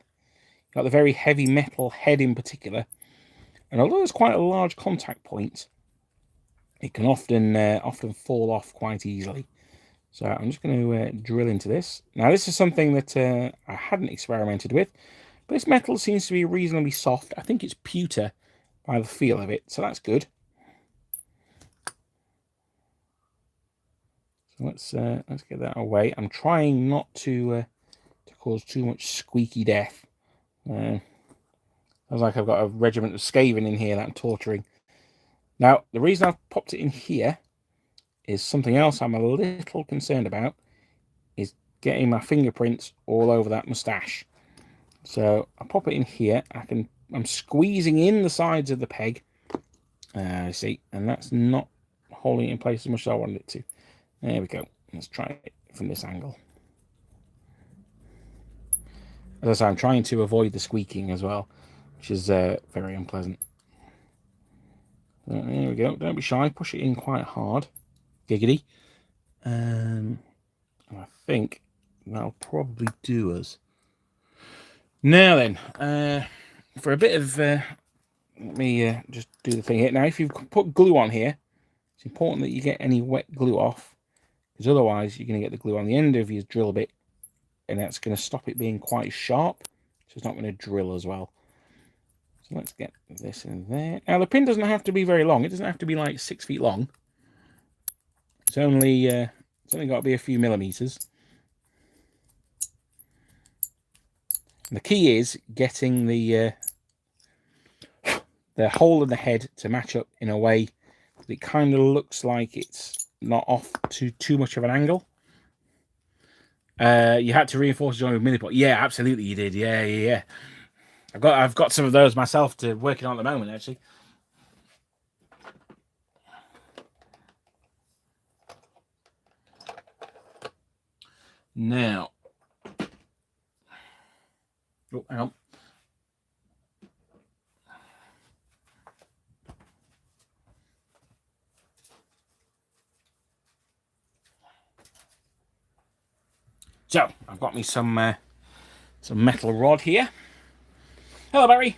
got the very heavy metal head in particular, and although there's quite a large contact point, it can often fall off quite easily. So I'm just going to drill into this. Now, this is something that I hadn't experimented with, but this metal seems to be reasonably soft. I think it's pewter by the feel of it, so that's good. So let's get that away. I'm trying not to cause too much squeaky death. Sounds like I've got a regiment of Skaven in here that I'm torturing. Now, the reason I've popped it in here is something else I'm a little concerned about, is getting my fingerprints all over that moustache. So I pop it in here. I'm squeezing in the sides of the peg. See, and that's not holding it in place as much as I wanted it to. There we go. Let's try it from this angle. As I say, I'm trying to avoid the squeaking as well, which is very unpleasant. There we go. Don't be shy. Push it in quite hard. Giggity. I think that'll probably do us. Now then, for a bit of... let me just do the thing here. Now, if you've put glue on here, it's important that you get any wet glue off, because otherwise you're going to get the glue on the end of your drill bit, and that's going to stop it being quite sharp, so it's not going to drill as well. So let's get this in there. Now, the pin doesn't have to be very long. It doesn't have to be like 6 feet long. It's only got to be a few millimeters. And the key is getting the hole in the head to match up in a way that it kind of looks like it's not off to too much of an angle. You had to reinforce the joint with milliput. Yeah, absolutely you did. Yeah. I've got some of those myself to working on at the moment, actually. Now, oh, hang on. So I've got me some metal rod here. Hello, Barry.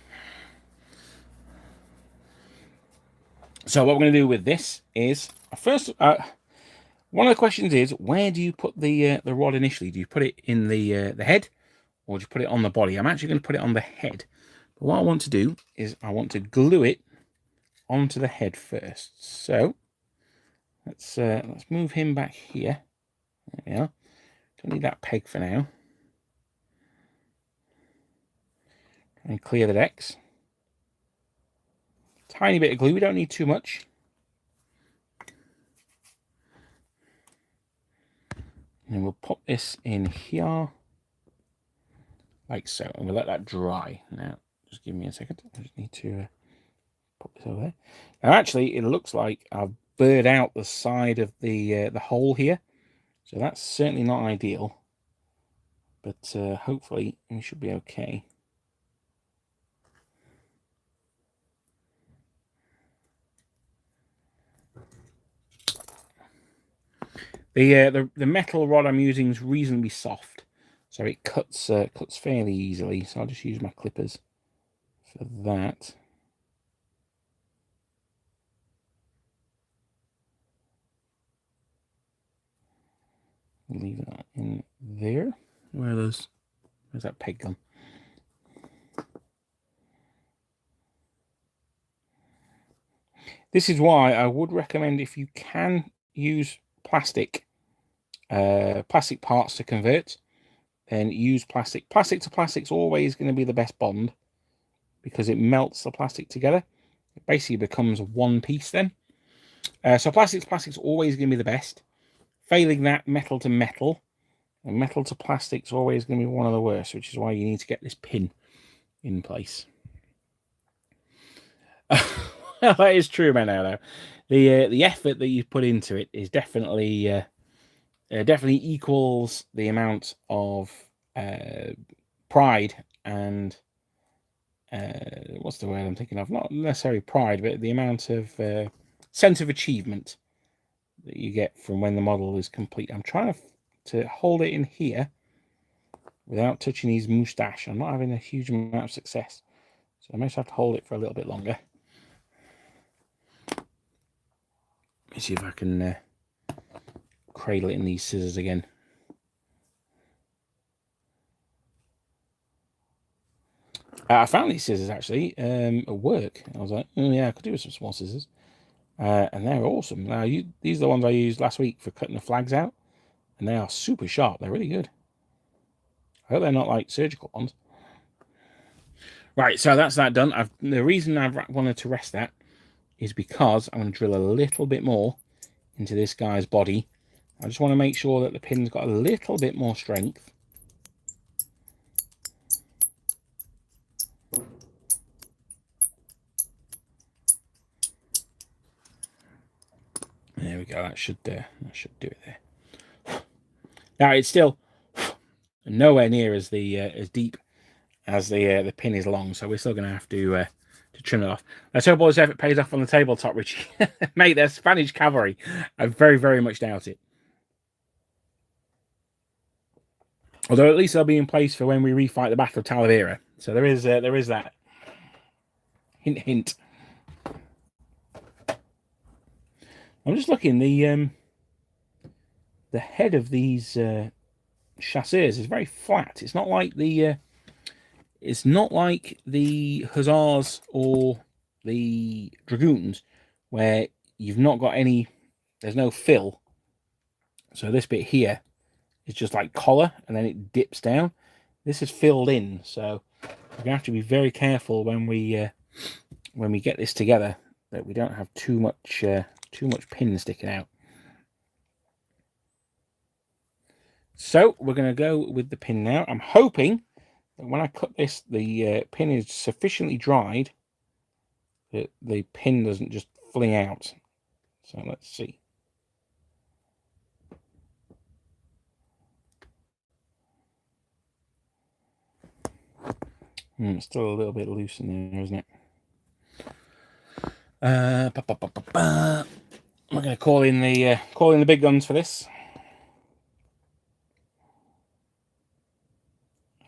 So what we're going to do with this is first. One of the questions is, where do you put the rod initially? Do you put it in the head, or do you put it on the body? I'm actually going to put it on the head. But what I want to do is I want to glue it onto the head first. So let's move him back here. There we are. Don't need that peg for now. And clear the decks. Tiny bit of glue. We don't need too much. And we'll pop this in here, like so, and we'll let that dry. Now, just give me a second. I just need to pop this over there. Now, actually, it looks like I've burred out the side of the hole here, so that's certainly not ideal. But hopefully, we should be okay. The metal rod I'm using is reasonably soft, so it cuts fairly easily. So I'll just use my clippers for that. Leave that in there. Where's that peg gone? This is why I would recommend, if you can use plastic parts to convert, then use plastic. Plastic to plastic's always going to be the best bond because it melts the plastic together. It basically becomes one piece then. So plastic to plastic's always going to be the best. Failing that, metal to metal. And metal to plastic's always going to be one of the worst, which is why you need to get this pin in place. That is true, man. Though the effort that you put into it is definitely equals the amount of pride and what's the word I'm thinking of? Not necessarily pride, but the amount of sense of achievement that you get from when the model is complete. I'm trying to hold it in here without touching his moustache. I'm not having a huge amount of success, so I might have to hold it for a little bit longer. Let me see if I can cradle it in these scissors again. I found these scissors actually at work. I was like, oh yeah, I could do with some small scissors. And they're awesome. Now, these are the ones I used last week for cutting the flags out, and they are super sharp. They're really good. I hope they're not like surgical ones. Right, so that's that done. The reason I've wanted to rest that is because I'm going to drill a little bit more into this guy's body. I just want to make sure that the pin's got a little bit more strength. There we go. That should do it there. Now it's still nowhere near as as deep as the pin is long, so we're still going to have to trim it off. Let's hope all this effort pays off on the tabletop, Richie. Mate, they're Spanish cavalry. I very, very much doubt it. Although at least they'll be in place for when we refight the Battle of Talavera. So there is that. Hint, hint. I'm just looking. The head of these chasseurs is very flat. It's not like the hussars or the dragoons, where you've not got any. There's no fill. So this bit here is just like collar, and then it dips down. This is filled in, so we're gonna have to be very careful when we get this together that we don't have too much pin sticking out. So we're going to go with the pin now. I'm hoping that when I cut this, the pin is sufficiently dried that the pin doesn't just fling out. So let's see. It's still a little bit loose in there, isn't it? We're going to call in the big guns for this.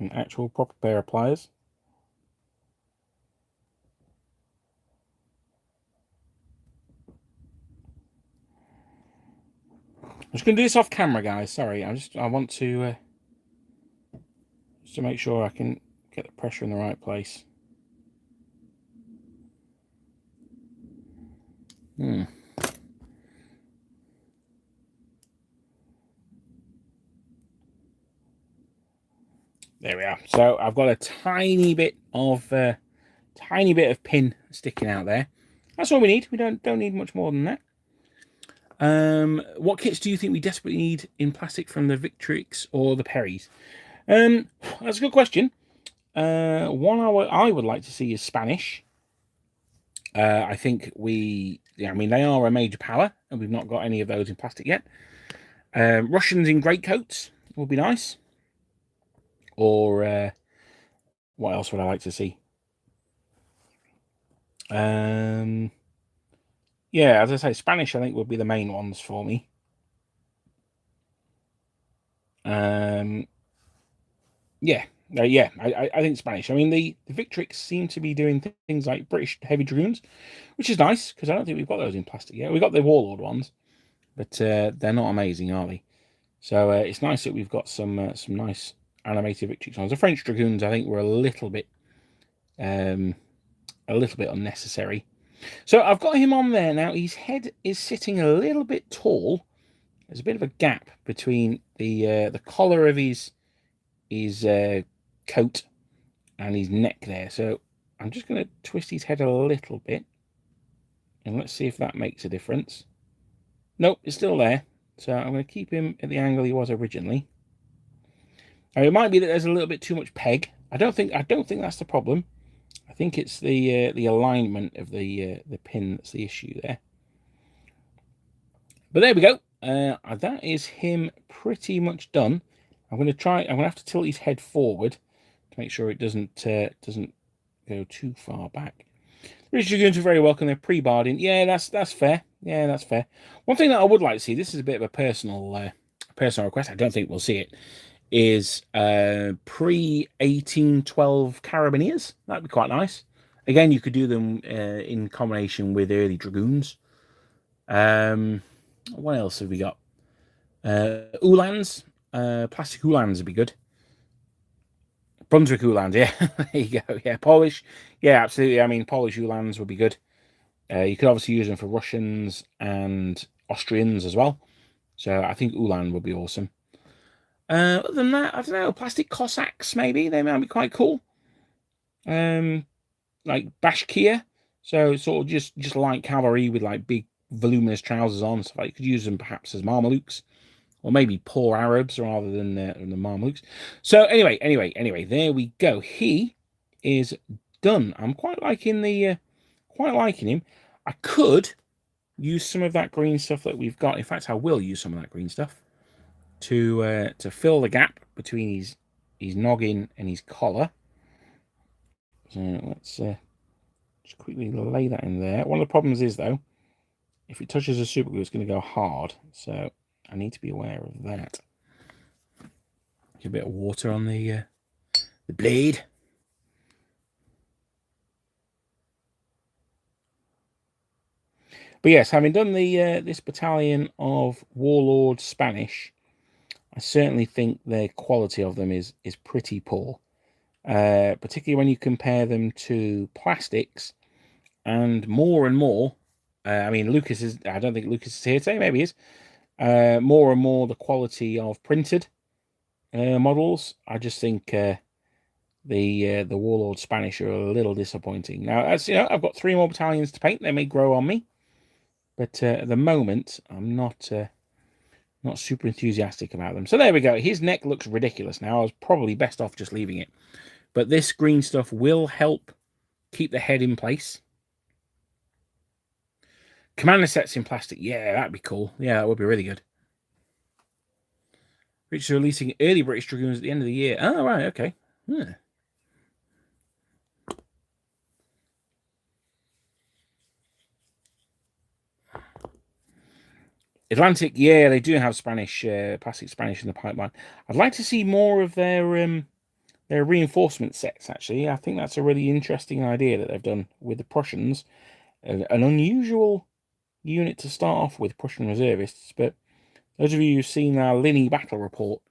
An actual proper pair of pliers. I'm just going to do this off camera, guys. Sorry, I want to just to make sure I can get the pressure in the right place. There we are. So I've got a tiny bit of pin sticking out there. That's all we need. We don't need much more than that. What kits do you think we desperately need in plastic from the Victrix or the Perrys? That's a good question. One I would like to see is Spanish. I think they are a major power, and we've not got any of those in plastic yet. Russians in greatcoats would be nice. Or what else would I like to see? Yeah, as I say, Spanish I think would be the main ones for me. Yeah, yeah, I think Spanish. I mean, the Victrix seem to be doing things like British heavy dragoons, which is nice because I don't think we've got those in plastic yet. We've got the Warlord ones, but they're not amazing, are they? So it's nice that we've got some nice animated Victrix ones. The French dragoons, I think, were a little bit unnecessary. So I've got him on there now. His head is sitting a little bit tall. There's a bit of a gap between the collar of his coat and his neck there. So I'm just going to twist his head a little bit, and let's see if that makes a difference. Nope, it's still there. So I'm going to keep him at the angle he was originally. Now, it might be that there's a little bit too much peg. I don't think that's the problem. I think it's the alignment of the pin that's the issue there. But there we go. That is him pretty much done. I'm going to have to tilt his head forward to make sure it doesn't go too far back. British Dragoons are very welcome. They're pre-barred in. Yeah, that's fair. Yeah, that's fair. One thing that I would like to see, this is a bit of a personal request. I don't think we'll see it. Is pre-1812 Carabiniers. That'd be quite nice. Again, you could do them in combination with early Dragoons. What else have we got? Uhlans. Plastic Uhlans would be good. Brunswick Uhlans, yeah. There you go. Yeah, Polish. Yeah, absolutely. I mean, Polish Uhlans would be good. You could obviously use them for Russians and Austrians as well. So I think Uhlan would be awesome. Other than that, I don't know. Plastic Cossacks, maybe. They might be quite cool. Like Bashkir. So sort of just light cavalry with like big voluminous trousers on. So you could use them perhaps as Mamelukes. Or maybe poor Arabs rather than the Mamelukes. So anyway, there we go. He is done. I'm quite liking him. I could use some of that green stuff that we've got. In fact, I will use some of that green stuff to fill the gap between his noggin and his collar. So let's just quickly lay that in there. One of the problems is though, if it touches a super glue, it's going to go hard. So I need to be aware of that. A bit of water on the blade. But yes, having done the this battalion of Warlord Spanish, I certainly think the quality of them is pretty poor. Particularly when you compare them to plastics, and more. I mean, Lucas is. I don't think Lucas is here today. Maybe he is. More and more the quality of printed models. I just think the Warlord Spanish are a little disappointing. Now, as you know, I've got 3 more battalions to paint. They may grow on me, but at the moment, I'm not super enthusiastic about them. So there we go. His neck looks ridiculous now. I was probably best off just leaving it. But this green stuff will help keep the head in place. Commander sets in plastic. Yeah, that'd be cool. Yeah, that would be really good. British are releasing early British Dragoons at the end of the year. Oh, right, okay. Yeah. Atlantic, yeah, they do have Spanish, plastic Spanish in the pipeline. I'd like to see more of their reinforcement sets, actually. I think that's a really interesting idea that they've done with the Prussians. An unusual unit to start off with, Prussian reservists, but those of you who've seen our Linny battle report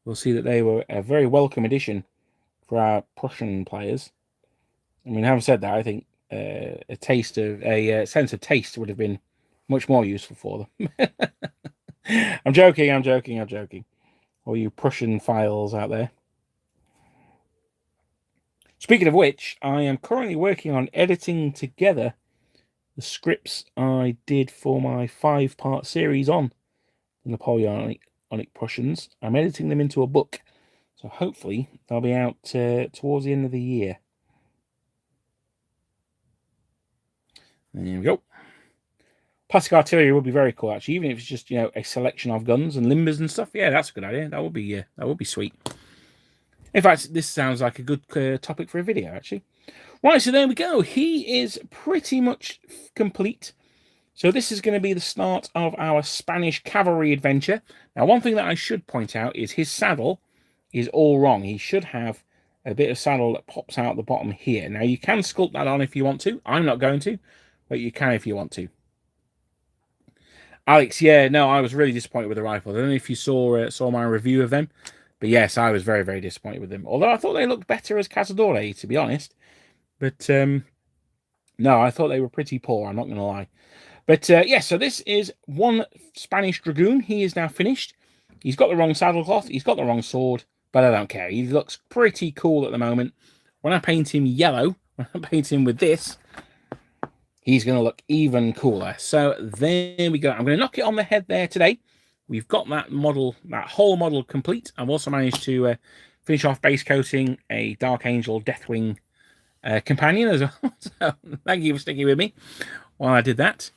will see that they were a very welcome addition for our Prussian players. I mean, having said that, I think a sense of taste would have been much more useful for them. I'm joking. All you Prussian files out there. Speaking of which, I am currently working on editing together the scripts I did for my 5-part series on the Napoleonic Prussians. I'm editing them into a book, so hopefully they'll be out towards the end of the year. There we go. Plastic artillery would be very cool, actually, even if it's just, you know, a selection of guns and limbers and stuff. Yeah, that's a good idea. That would be sweet. In fact, this sounds like a good topic for a video, actually. Right, so there we go. He is pretty much complete. So this is going to be the start of our Spanish cavalry adventure. Now, one thing that I should point out is his saddle is all wrong. He should have a bit of saddle that pops out the bottom here. Now, you can sculpt that on if you want to. I'm not going to, but you can if you want to. Alex, yeah, no, I was really disappointed with the rifles. I don't know if you saw my review of them, but yes, I was very, very disappointed with them. Although I thought they looked better as Cazadore, to be honest. But no, I thought they were pretty poor, I'm not going to lie. But yeah, so this is one Spanish Dragoon. He is now finished. He's got the wrong saddlecloth. He's got the wrong sword, but I don't care. He looks pretty cool at the moment. When I paint him yellow, when I paint him with this, he's going to look even cooler. So there we go. I'm going to knock it on the head there today. We've got that model, that whole model complete. I've also managed to finish off base coating a Dark Angel Deathwing companion as well. So thank you for sticking with me while I did that.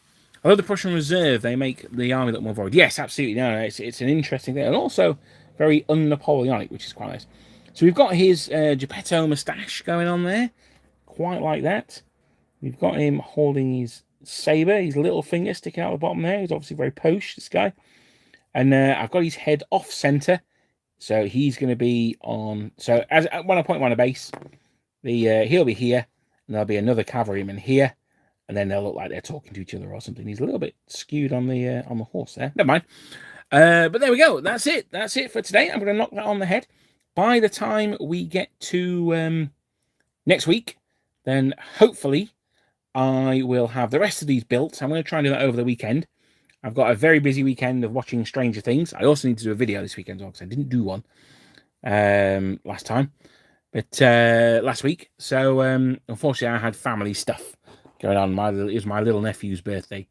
Although the Prussian Reserve, they make the army look more void. Yes, absolutely. No, it's an interesting thing. And also very un-Napoleonic, which is quite nice. So we've got his Geppetto moustache going on there. Quite like that. We've got him holding his saber, his little finger sticking out the bottom there. He's obviously very posh, this guy. And I've got his head off-center. So he's going to be on... So when I point him on a base, he'll be here. And there'll be another cavalryman here. And then they'll look like they're talking to each other or something. He's a little bit skewed on the horse there. Never mind. But there we go. That's it. That's it for today. I'm going to knock that on the head. By the time we get to next week, then hopefully I will have the rest of these built. I'm going to try and do that over the weekend. I've got a very busy weekend of watching Stranger Things. I also need to do a video this weekend as well, because I didn't do one last time. But last week. So unfortunately, I had family stuff going on. It was my little nephew's birthday.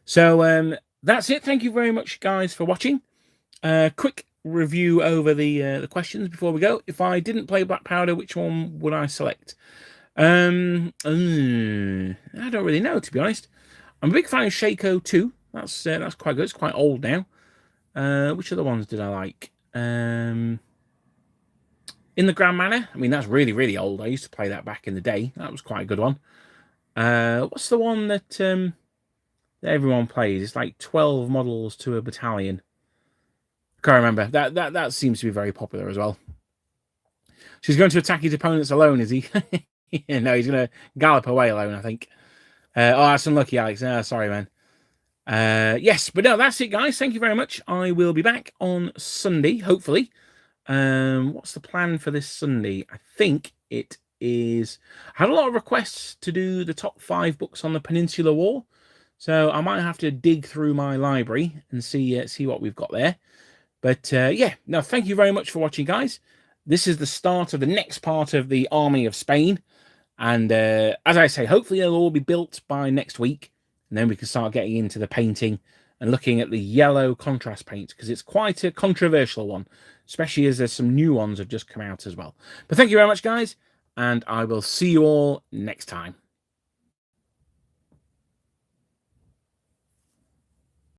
So that's it. Thank you very much, guys, for watching. Quick review over the questions before we go. If I didn't play Black Powder, which one would I select? I don't really know, to be honest. I'm a big fan of Shaco 2. That's quite good. It's quite old now. Which other ones did I like? In the Grand Manor. I mean, that's really, really old. I used to play that back in the day. That was quite a good one. What's the one that everyone plays? It's like 12 models to a battalion. I can't remember. That seems to be very popular as well. She's going to attack his opponents alone, is he? No, he's going to gallop away alone, I think. Oh, that's unlucky, Alex. Sorry, man. Yes, but no, that's it, guys. Thank you very much. I will be back on Sunday, hopefully. What's the plan for this Sunday? I think it is... I had a lot of requests to do the top 5 books on the Peninsular War. So I might have to dig through my library and see what we've got there. But yeah, no, thank you very much for watching, guys. This is the start of the next part of the Army of Spain. And as I say, hopefully they'll all be built by next week. And then we can start getting into the painting and looking at the yellow contrast paint, because it's quite a controversial one, especially as there's some new ones have just come out as well. But thank you very much, guys, and I will see you all next time.